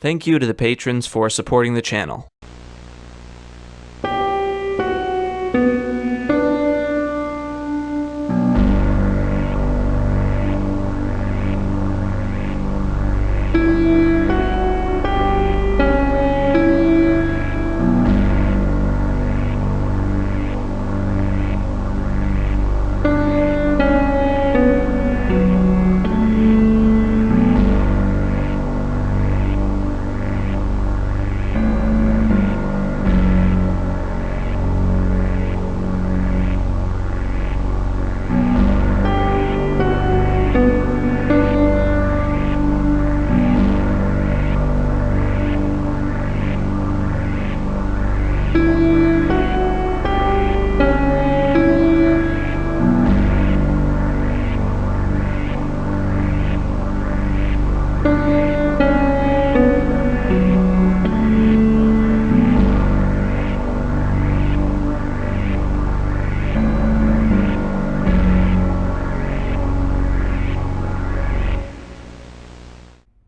Thank you to the patrons for supporting the channel.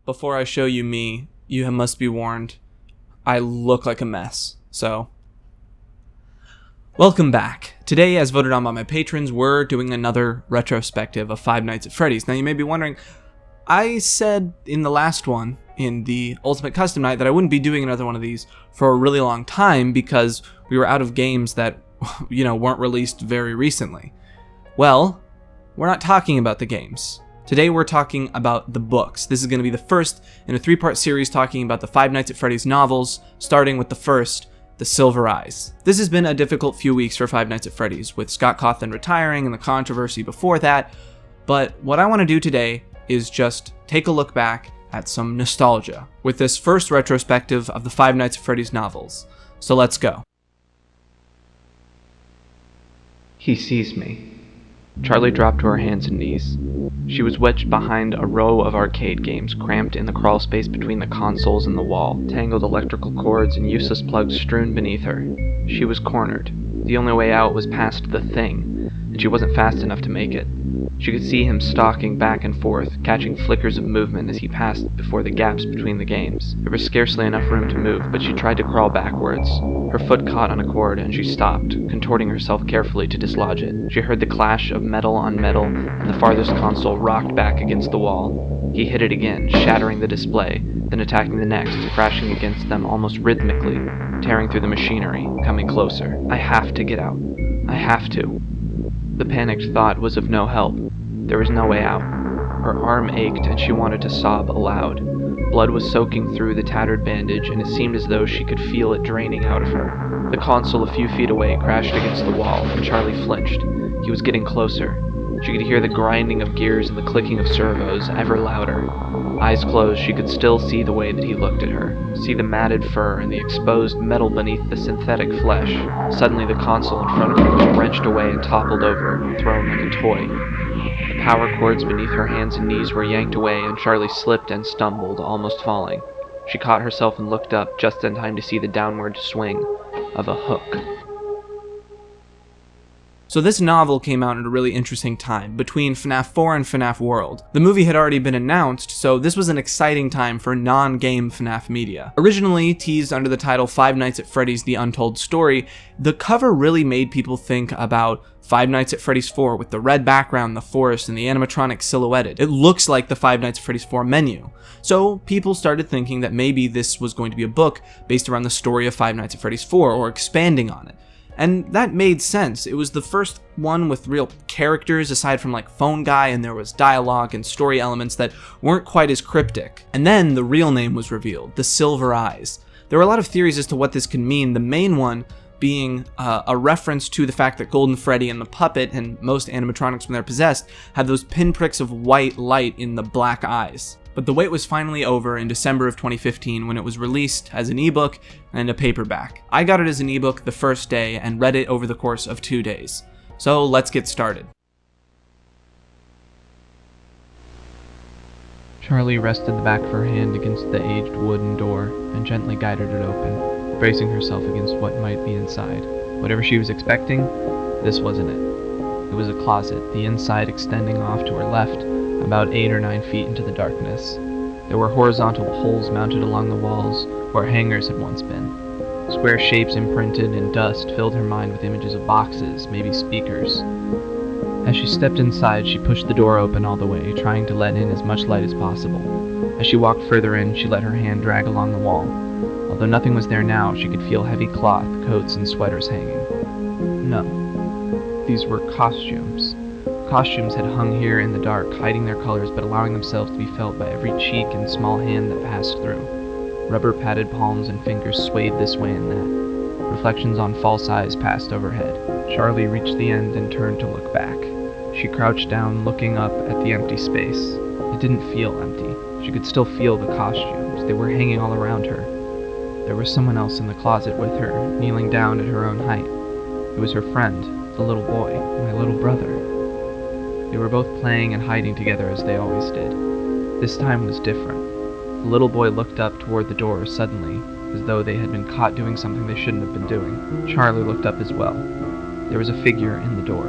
Before I show you me, you must be warned, I look like a mess, so... Welcome back. Today, as voted on by my patrons, we're doing another retrospective of Five Nights at Freddy's. Now you may be wondering, I said in the last one, in the Ultimate Custom Night, that I wouldn't be doing another one of these for a really long time because we were out of games that, weren't released very recently. Well, we're not talking about the games. Today we're talking about the books. This is going to be the first in a three-part series talking about the Five Nights at Freddy's novels, starting with the first, The Silver Eyes. This has been a difficult few weeks for Five Nights at Freddy's, with Scott Cawthon retiring and the controversy before that, but what I want to do today is just take a look back at some nostalgia with this first retrospective of the Five Nights at Freddy's novels. So let's go. He sees me. Charlie dropped to her hands and knees. She was wedged behind a row of arcade games, cramped in the crawl space between the consoles and the wall, tangled electrical cords and useless plugs strewn beneath her. She was cornered. The only way out was past the thing, and she wasn't fast enough to make it. She could see him stalking back and forth, catching flickers of movement as he passed before the gaps between the games. There was scarcely enough room to move, but she tried to crawl backwards. Her foot caught on a cord, and she stopped, contorting herself carefully to dislodge it. She heard the clash of metal on metal, and the farthest console rocked back against the wall. He hit it again, shattering the display, then attacking the next, crashing against them almost rhythmically, tearing through the machinery, coming closer. I have to get out. I have to. The panicked thought was of no help. There was no way out. Her arm ached and she wanted to sob aloud. Blood was soaking through the tattered bandage, and it seemed as though she could feel it draining out of her. The console a few feet away crashed against the wall, and Charlie flinched. He was getting closer. She could hear the grinding of gears and the clicking of servos, ever louder. Eyes closed, she could still see the way that he looked at her, see the matted fur and the exposed metal beneath the synthetic flesh. Suddenly the console in front of her was wrenched away and toppled over, thrown like a toy. The power cords beneath her hands and knees were yanked away, and Charlie slipped and stumbled, almost falling. She caught herself and looked up just in time to see the downward swing of a hook. So this novel came out at a really interesting time, between FNaF 4 and FNaF World. The movie had already been announced, so this was an exciting time for non-game FNaF media. Originally teased under the title Five Nights at Freddy's The Untold Story, the cover really made people think about Five Nights at Freddy's 4 with the red background, the forest, and the animatronic silhouetted. It looks like the Five Nights at Freddy's 4 menu. So people started thinking that maybe this was going to be a book based around the story of Five Nights at Freddy's 4, or expanding on it. And that made sense. It was the first one with real characters aside from like Phone Guy, and there was dialogue and story elements that weren't quite as cryptic. And then the real name was revealed, The Silver Eyes. There were a lot of theories as to what this could mean, the main one being a reference to the fact that Golden Freddy and the puppet, and most animatronics when they're possessed, have those pinpricks of white light in the black eyes. But the wait was finally over in December of 2015 when it was released as an ebook and a paperback. I got it as an ebook the first day and read it over the course of 2 days. So let's get started. Charlie rested the back of her hand against the aged wooden door and gently guided it open, bracing herself against what might be inside. Whatever she was expecting, this wasn't it. It was a closet, the inside extending off to her left, about 8 or 9 feet into the darkness. There were horizontal poles mounted along the walls where hangers had once been. Square shapes imprinted in dust filled her mind with images of boxes, maybe speakers. As she stepped inside, she pushed the door open all the way, trying to let in as much light as possible. As she walked further in, she let her hand drag along the wall. Although nothing was there now, she could feel heavy cloth, coats, and sweaters hanging. No. These were costumes. Costumes had hung here in the dark, hiding their colors but allowing themselves to be felt by every cheek and small hand that passed through. Rubber-padded palms and fingers swayed this way and that. Reflections on false eyes passed overhead. Charlie reached the end and turned to look back. She crouched down, looking up at the empty space. It didn't feel empty. She could still feel the costumes. They were hanging all around her. There was someone else in the closet with her, kneeling down at her own height. It was her friend, the little boy, my little brother. They were both playing and hiding together as they always did. This time was different. The little boy looked up toward the door suddenly, as though they had been caught doing something they shouldn't have been doing. Charlie looked up as well. There was a figure in the door.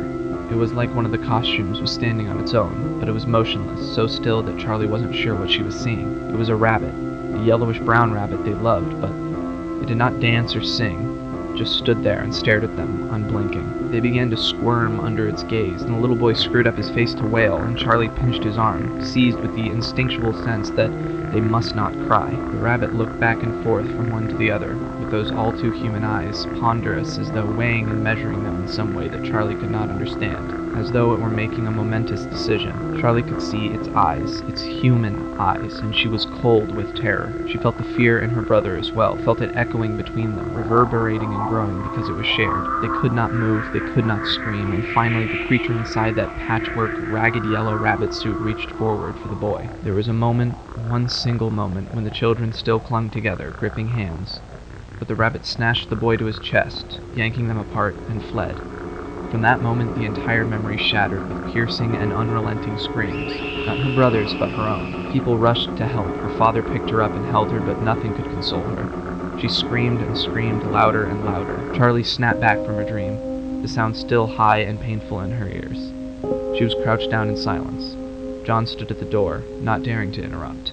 It was like one of the costumes was standing on its own, but it was motionless, so still that Charlie wasn't sure what she was seeing. It was a rabbit, a yellowish-brown rabbit they loved, but it did not dance or sing, just stood there and stared at them, unblinking. They began to squirm under its gaze, and the little boy screwed up his face to wail, and Charlie pinched his arm, seized with the instinctual sense that they must not cry. The rabbit looked back and forth from one to the other, with those all-too-human eyes, ponderous as though weighing and measuring them in some way that Charlie could not understand, as though it were making a momentous decision. Charlie could see its eyes, its human eyes, and she was cold with terror. She felt the fear in her brother as well, felt it echoing between them, reverberating and growing because it was shared. They could not move, they could not scream, and finally the creature inside that patchwork, ragged yellow rabbit suit reached forward for the boy. There was a moment, one single moment, when the children still clung together, gripping hands. But the rabbit snatched the boy to his chest, yanking them apart, and fled. From that moment, the entire memory shattered with piercing and unrelenting screams. Not her brother's, but her own. People rushed to help. Her father picked her up and held her, but nothing could console her. She screamed and screamed louder and louder. Charlie snapped back from her dream, the sound still high and painful in her ears. She was crouched down in silence. John stood at the door, not daring to interrupt.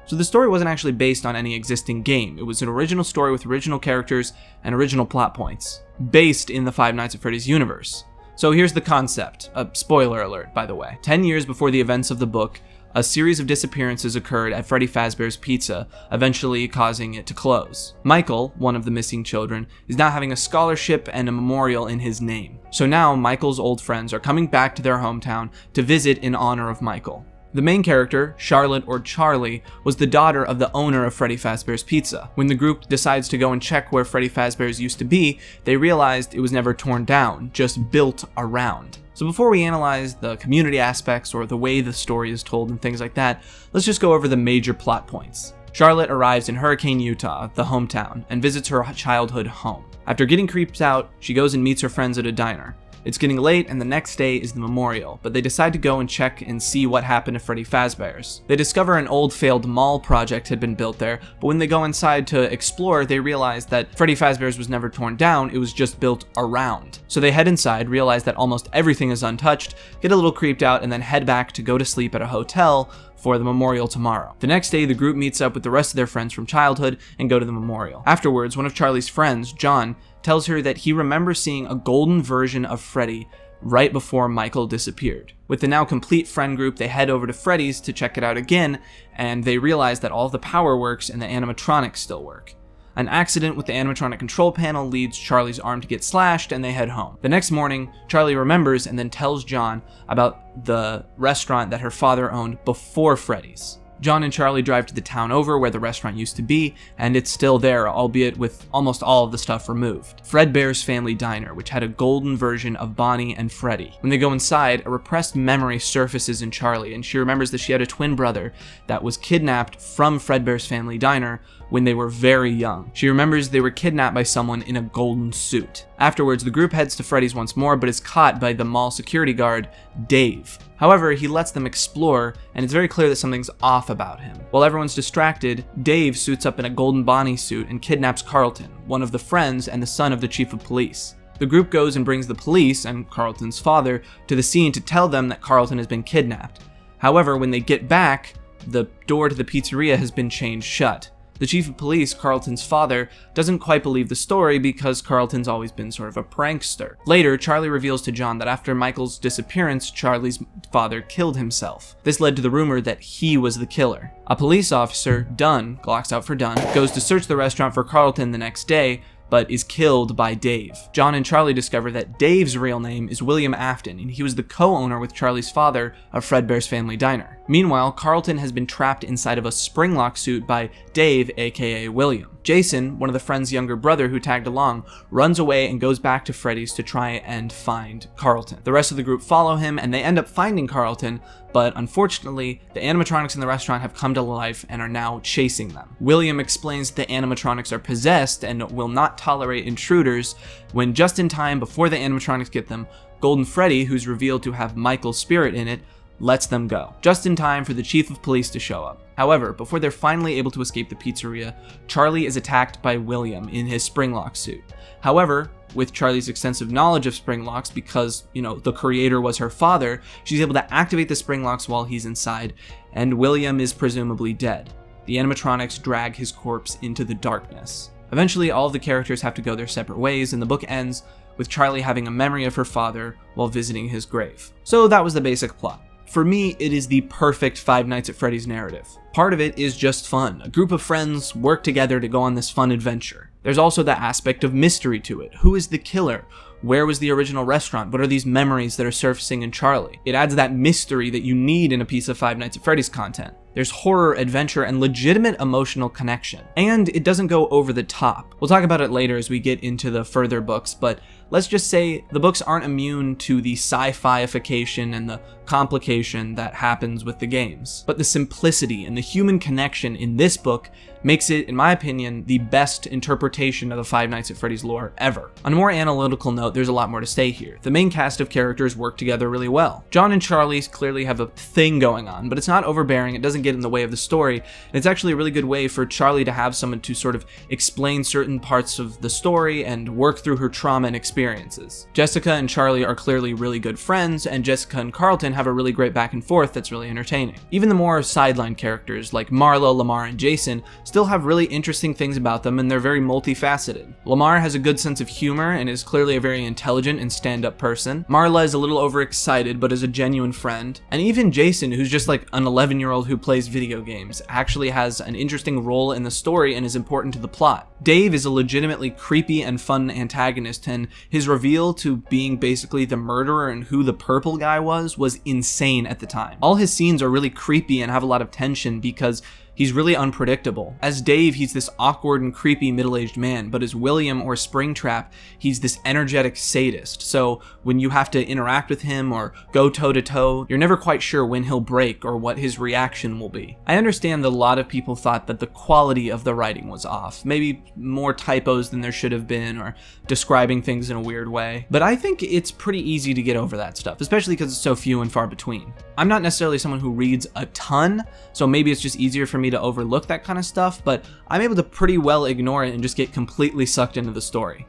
So the story wasn't actually based on any existing game. It was an original story with original characters and original plot points, based in the Five Nights at Freddy's universe. So here's the concept. A spoiler alert, by the way. 10 years before the events of the book, a series of disappearances occurred at Freddy Fazbear's Pizza, eventually causing it to close. Michael, one of the missing children, is now having a scholarship and a memorial in his name. So now Michael's old friends are coming back to their hometown to visit in honor of Michael. The main character, Charlotte or Charlie, was the daughter of the owner of Freddy Fazbear's Pizza. When the group decides to go and check where Freddy Fazbear's used to be, they realized it was never torn down, just built around. So before we analyze the community aspects or the way the story is told and things like that, let's just go over the major plot points. Charlotte arrives in Hurricane, Utah, the hometown, and visits her childhood home. After getting creeped out, she goes and meets her friends at a diner. It's getting late and the next day is the memorial, but they decide to go and check and see what happened to Freddy Fazbear's. They discover an old failed mall project had been built there, but when they go inside to explore, they realize that Freddy Fazbear's was never torn down, it was just built around. So they head inside, realize that almost everything is untouched, get a little creeped out, and then head back to go to sleep at a hotel for the memorial tomorrow. The next day, the group meets up with the rest of their friends from childhood and go to the memorial. Afterwards, one of Charlie's friends, John, tells her that he remembers seeing a golden version of Freddy right before Michael disappeared. With the now complete friend group, they head over to Freddy's to check it out again, and they realize that all of the power works and the animatronics still work. An accident with the animatronic control panel leads Charlie's arm to get slashed, and they head home. The next morning, Charlie remembers and then tells John about the restaurant that her father owned before Freddy's. John and Charlie drive to the town over where the restaurant used to be, and it's still there, albeit with almost all of the stuff removed. Fredbear's Family Diner, which had a golden version of Bonnie and Freddy. When they go inside, a repressed memory surfaces in Charlie, and she remembers that she had a twin brother that was kidnapped from Fredbear's Family Diner when they were very young. She remembers they were kidnapped by someone in a golden suit. Afterwards, the group heads to Freddy's once more, but is caught by the mall security guard, Dave. However, he lets them explore, and it's very clear that something's off about him. While everyone's distracted, Dave suits up in a golden Bonnie suit and kidnaps Carlton, one of the friends and the son of the chief of police. The group goes and brings the police, and Carlton's father, to the scene to tell them that Carlton has been kidnapped. However, when they get back, the door to the pizzeria has been chained shut. The chief of police, Carlton's father, doesn't quite believe the story because Carlton's always been sort of a prankster. Later, Charlie reveals to John that after Michael's disappearance, Charlie's father killed himself. This led to the rumor that he was the killer. A police officer, Dunn, Glock's out for Dunn, goes to search the restaurant for Carlton the next day, but is killed by Dave. John and Charlie discover that Dave's real name is William Afton, and he was the co-owner with Charlie's father of Fredbear's Family Diner. Meanwhile, Carlton has been trapped inside of a springlock suit by Dave, aka William. Jason, one of the friend's younger brother who tagged along, runs away and goes back to Freddy's to try and find Carlton. The rest of the group follow him, and they end up finding Carlton, but unfortunately, the animatronics in the restaurant have come to life and are now chasing them. William explains that the animatronics are possessed and will not tolerate intruders, when just in time before the animatronics get them, Golden Freddy, who's revealed to have Michael's spirit in it, lets them go, just in time for the chief of police to show up. However, before they're finally able to escape the pizzeria, Charlie is attacked by William in his springlock suit. However, with Charlie's extensive knowledge of springlocks, because, the creator was her father, she's able to activate the springlocks while he's inside, and William is presumably dead. The animatronics drag his corpse into the darkness. Eventually, all of the characters have to go their separate ways, and the book ends with Charlie having a memory of her father while visiting his grave. So that was the basic plot. For me, it is the perfect Five Nights at Freddy's narrative. Part of it is just fun. A group of friends work together to go on this fun adventure. There's also the aspect of mystery to it. Who is the killer? Where was the original restaurant? What are these memories that are surfacing in Charlie? It adds that mystery that you need in a piece of Five Nights at Freddy's content. There's horror, adventure, and legitimate emotional connection. And it doesn't go over the top. We'll talk about it later as we get into the further books, but let's just say the books aren't immune to the sci-fi-ification and the complication that happens with the games. But the simplicity and the human connection in this book makes it, in my opinion, the best interpretation of the Five Nights at Freddy's lore ever. On a more analytical note, there's a lot more to say here. The main cast of characters work together really well. John and Charlie clearly have a thing going on, but it's not overbearing, it doesn't get in the way of the story, and it's actually a really good way for Charlie to have someone to sort of explain certain parts of the story and work through her trauma and experiences. Jessica and Charlie are clearly really good friends, and Jessica and Carlton have a really great back and forth that's really entertaining. Even the more sideline characters like Marla, Lamar, and Jason still have really interesting things about them, and they're very multifaceted. Lamar has a good sense of humor and is clearly a very intelligent and stand-up person. Marla is a little overexcited but is a genuine friend. And even Jason, who's just like an 11-year-old who plays video games, actually has an interesting role in the story and is important to the plot. Dave is a legitimately creepy and fun antagonist, and his reveal to being basically the murderer and who the purple guy was insane at the time. All his scenes are really creepy and have a lot of tension because he's really unpredictable. As Dave, he's this awkward and creepy middle-aged man, but as William or Springtrap, he's this energetic sadist. So when you have to interact with him or go toe-to-toe, you're never quite sure when he'll break or what his reaction will be. I understand that a lot of people thought that the quality of the writing was off, maybe more typos than there should have been, or describing things in a weird way, but I think it's pretty easy to get over that stuff, especially because it's so few and far between. I'm not necessarily someone who reads a ton, so maybe it's just easier for me to overlook that kind of stuff, but I'm able to pretty well ignore it and just get completely sucked into the story.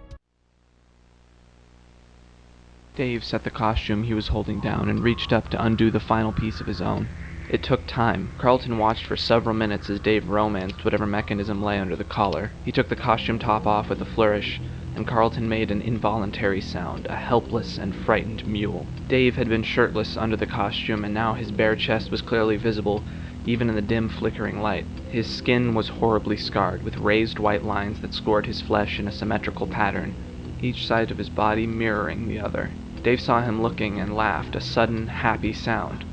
Dave set the costume he was holding down and reached up to undo the final piece of his own. It took time. Carlton watched for several minutes as Dave romanced whatever mechanism lay under the collar. He took the costume top off with a flourish, and Carlton made an involuntary sound, a helpless and frightened mewl. Dave had been shirtless under the costume, and now his bare chest was clearly visible, even in the dim flickering light. His skin was horribly scarred, with raised white lines that scored his flesh in a symmetrical pattern, each side of his body mirroring the other. Dave saw him looking and laughed, a sudden, happy sound.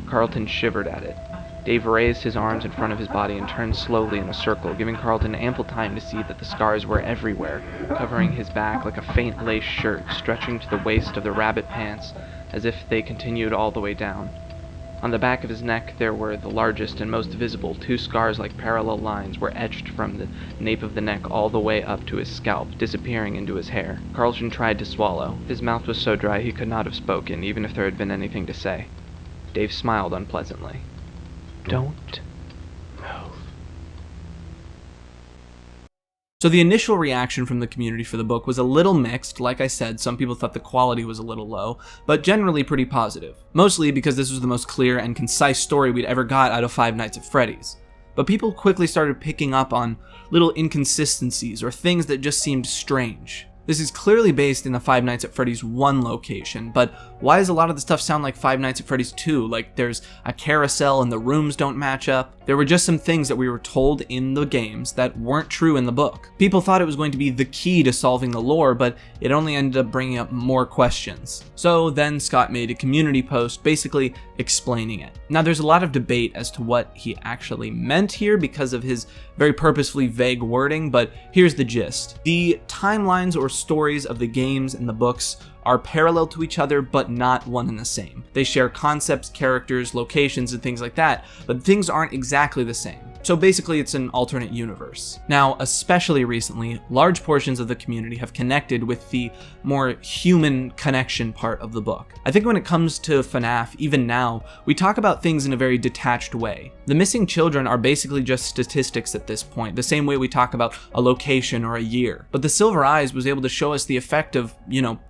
Carlton shivered at it. Dave raised his arms in front of his body and turned slowly in a circle, giving Carlton ample time to see that the scars were everywhere, covering his back like a faint lace shirt, stretching to the waist of the rabbit pants as if they continued all the way down. On the back of his neck there were the largest and most visible. Two scars like parallel lines were etched from the nape of the neck all the way up to his scalp, disappearing into his hair. Carlton tried to swallow. His mouth was so dry he could not have spoken, even if there had been anything to say. Dave smiled unpleasantly. Don't So the initial reaction from the community for the book was a little mixed. Like I said, some people thought the quality was a little low, but generally pretty positive. Mostly because this was the most clear and concise story we'd ever got out of Five Nights at Freddy's. But people quickly started picking up on little inconsistencies or things that just seemed strange. This is clearly based in the Five Nights at Freddy's 1 location, but why does a lot of the stuff sound like Five Nights at Freddy's 2? Like there's a carousel and the rooms don't match up. There were just some things that we were told in the games that weren't true in the book. People thought it was going to be the key to solving the lore, but it only ended up bringing up more questions. So then Scott made a community post basically explaining it. Now there's a lot of debate as to what he actually meant here because of his very purposefully vague wording, but here's the gist. The timelines or stories of the games and the books are parallel to each other, but not one and the same. They share concepts, characters, locations, and things like that, but things aren't exactly the same. So basically it's an alternate universe. Now, especially recently, large portions of the community have connected with the more human connection part of the book. I think when it comes to FNaF, even now, we talk about things in a very detached way. The missing children are basically just statistics at this point, the same way we talk about a location or a year. But the Silver Eyes was able to show us the effect of,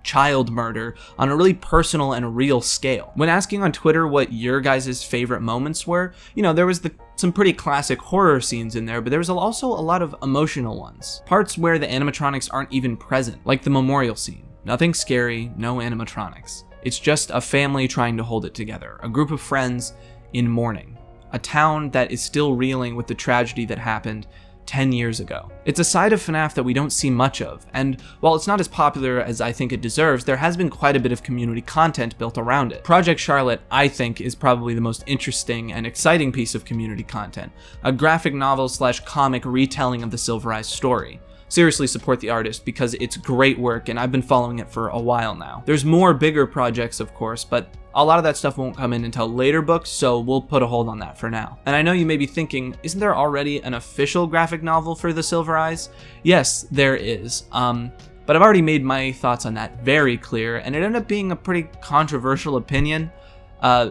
child murder on a really personal and real scale. When asking on Twitter what your guys' favorite moments were, there was some pretty classic horror scenes in there, but there was also a lot of emotional ones. Parts where the animatronics aren't even present, like the memorial scene. Nothing scary, no animatronics. It's just a family trying to hold it together, a group of friends in mourning, a town that is still reeling with the tragedy that happened 10 years ago. It's a side of FNaF that we don't see much of, and while it's not as popular as I think it deserves, there has been quite a bit of community content built around it. Project Charlotte, I think, is probably the most interesting and exciting piece of community content, a graphic novel / comic retelling of the Silver Eyes story. Seriously support the artist because it's great work and I've been following it for a while now. There's more bigger projects, of course, but a lot of that stuff won't come in until later books, so we'll put a hold on that for now. And I know you may be thinking, isn't there already an official graphic novel for the Silver Eyes? Yes, there is. But I've already made my thoughts on that very clear, and it ended up being a pretty controversial opinion.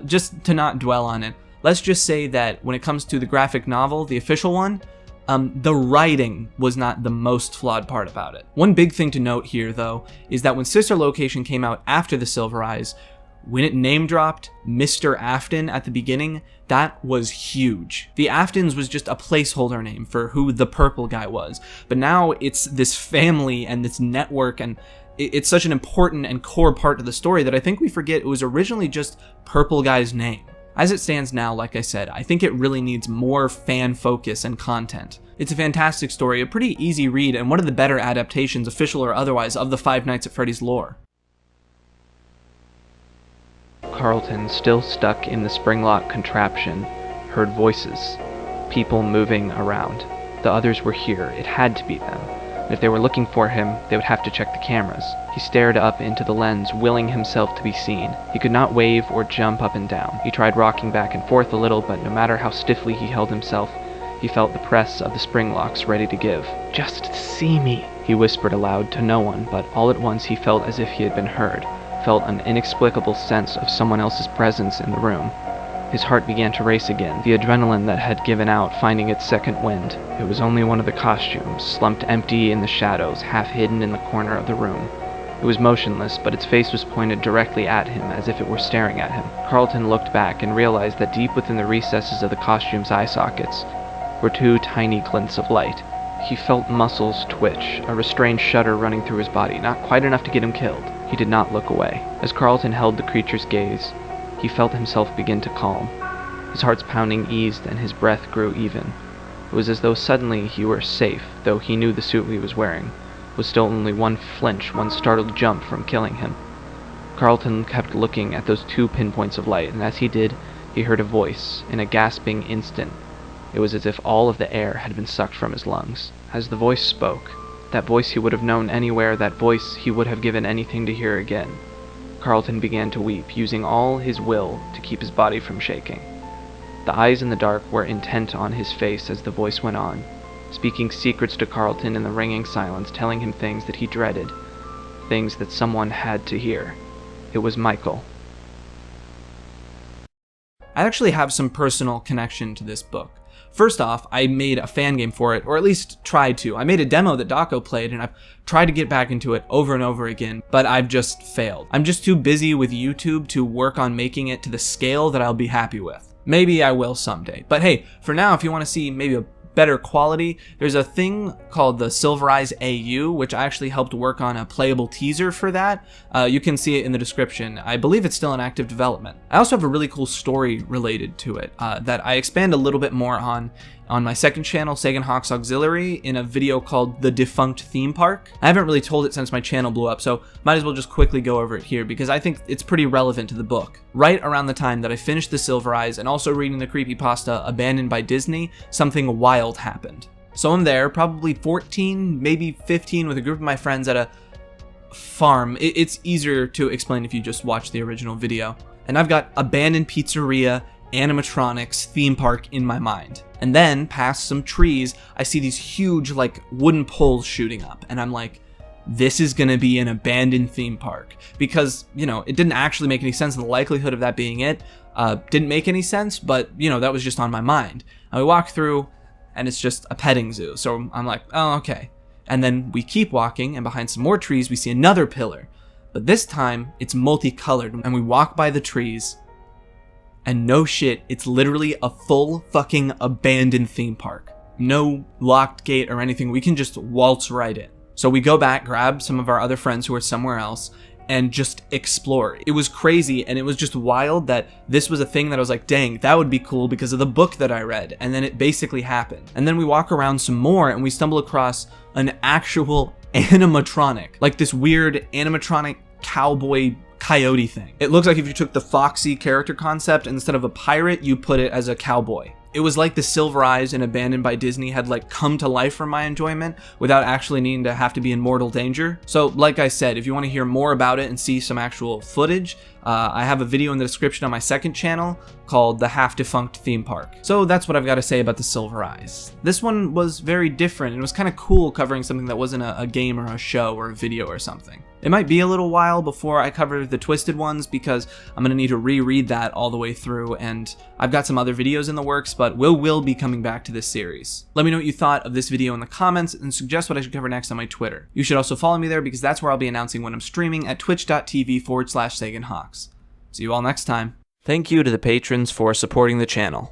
Just to not dwell on it, let's just say that when it comes to the graphic novel, the official one, the writing was not the most flawed part about it. One big thing to note here, though, is that when Sister Location came out after the Silver Eyes, when it name-dropped Mr. Afton at the beginning, that was huge. The Aftons was just a placeholder name for who the purple guy was, but now it's this family and this network, and it's such an important and core part of the story that I think we forget it was originally just Purple Guy's name. As it stands now, like I said, I think it really needs more fan focus and content. It's a fantastic story, a pretty easy read, and one of the better adaptations, official or otherwise, of the Five Nights at Freddy's lore. Carlton, still stuck in the spring-lock contraption, heard voices, people moving around. The others were here. It had to be them. And if they were looking for him, they would have to check the cameras. He stared up into the lens, willing himself to be seen. He could not wave or jump up and down. He tried rocking back and forth a little, but no matter how stiffly he held himself, he felt the press of the spring locks ready to give. "Just see me," he whispered aloud to no one, but all at once he felt as if he had been heard, felt an inexplicable sense of someone else's presence in the room. His heart began to race again, the adrenaline that had given out finding its second wind. It was only one of the costumes, slumped empty in the shadows, half hidden in the corner of the room. It was motionless, but its face was pointed directly at him, as if it were staring at him. Carlton looked back and realized that deep within the recesses of the costume's eye sockets were two tiny glints of light. He felt muscles twitch, a restrained shudder running through his body, not quite enough to get him killed. He did not look away. As Carlton held the creature's gaze, he felt himself begin to calm. His heart's pounding eased and his breath grew even. It was as though suddenly he were safe, though he knew the suit he was wearing was still only one flinch, one startled jump from killing him. Carlton kept looking at those two pinpoints of light, and as he did, he heard a voice. In a gasping instant, it was as if all of the air had been sucked from his lungs. As the voice spoke, that voice he would have known anywhere, that voice he would have given anything to hear again, Carlton began to weep, using all his will to keep his body from shaking. The eyes in the dark were intent on his face as the voice went on, speaking secrets to Carlton in the ringing silence, telling him things that he dreaded, things that someone had to hear. It was Michael. I actually have some personal connection to this book. First off, I made a fan game for it, or at least tried to. I made a demo that Daco played, and I've tried to get back into it over and over again, but I've just failed. I'm just too busy with YouTube to work on making it to the scale that I'll be happy with. Maybe I will someday. But hey, for now, if you want to see maybe a better quality, there's a thing called the Silverize AU, which I actually helped work on a playable teaser for that. You can see it in the description. I believe it's still in active development. I also have a really cool story related to it that I expand a little bit more on my second channel, Sagan Hawks Auxiliary, in a video called The Defunct Theme Park. I haven't really told it since my channel blew up, so might as well just quickly go over it here because I think it's pretty relevant to the book. Right around the time that I finished the Silverize and also reading the creepypasta Abandoned by Disney, something wild happened. So I'm there, probably 14, maybe 15, with a group of my friends at a farm. It's easier to explain if you just watch the original video. And I've got abandoned pizzeria, animatronics, theme park in my mind. And then, past some trees, I see these huge, like, wooden poles shooting up. And I'm like, this is gonna be an abandoned theme park. Because, you know, it didn't actually make any sense, and the likelihood of that being it didn't make any sense, but, you know, that was just on my mind. And we walk through, and it's just a petting zoo. So I'm like, oh, okay. And then we keep walking, and behind some more trees, we see another pillar. But this time, it's multicolored, and we walk by the trees, and no shit, it's literally a full fucking abandoned theme park. No locked gate or anything, we can just waltz right in. So we go back, grab some of our other friends who are somewhere else, and just explore. It was crazy, and it was just wild that this was a thing that I was like, dang, that would be cool because of the book that I read, and then it basically happened. And then we walk around some more, and we stumble across an actual animatronic, like this weird animatronic cowboy coyote thing. It looks like if you took the Foxy character concept, and instead of a pirate, you put it as a cowboy. It was like the Silverize and Abandoned by Disney had like come to life for my enjoyment without actually needing to have to be in mortal danger. So like I said, if you want to hear more about it and see some actual footage, I have a video in the description on my second channel called The Half-Defunct Theme Park. So that's what I've got to say about the Silverize. This one was very different, and it was kind of cool covering something that wasn't a game or a show or a video or something. It might be a little while before I cover the Twisted ones because I'm going to need to reread that all the way through, and I've got some other videos in the works, but will be coming back to this series. Let me know what you thought of this video in the comments and suggest what I should cover next on my Twitter. You should also follow me there because that's where I'll be announcing when I'm streaming at twitch.tv/SaganHawks. See you all next time. Thank you to the patrons for supporting the channel.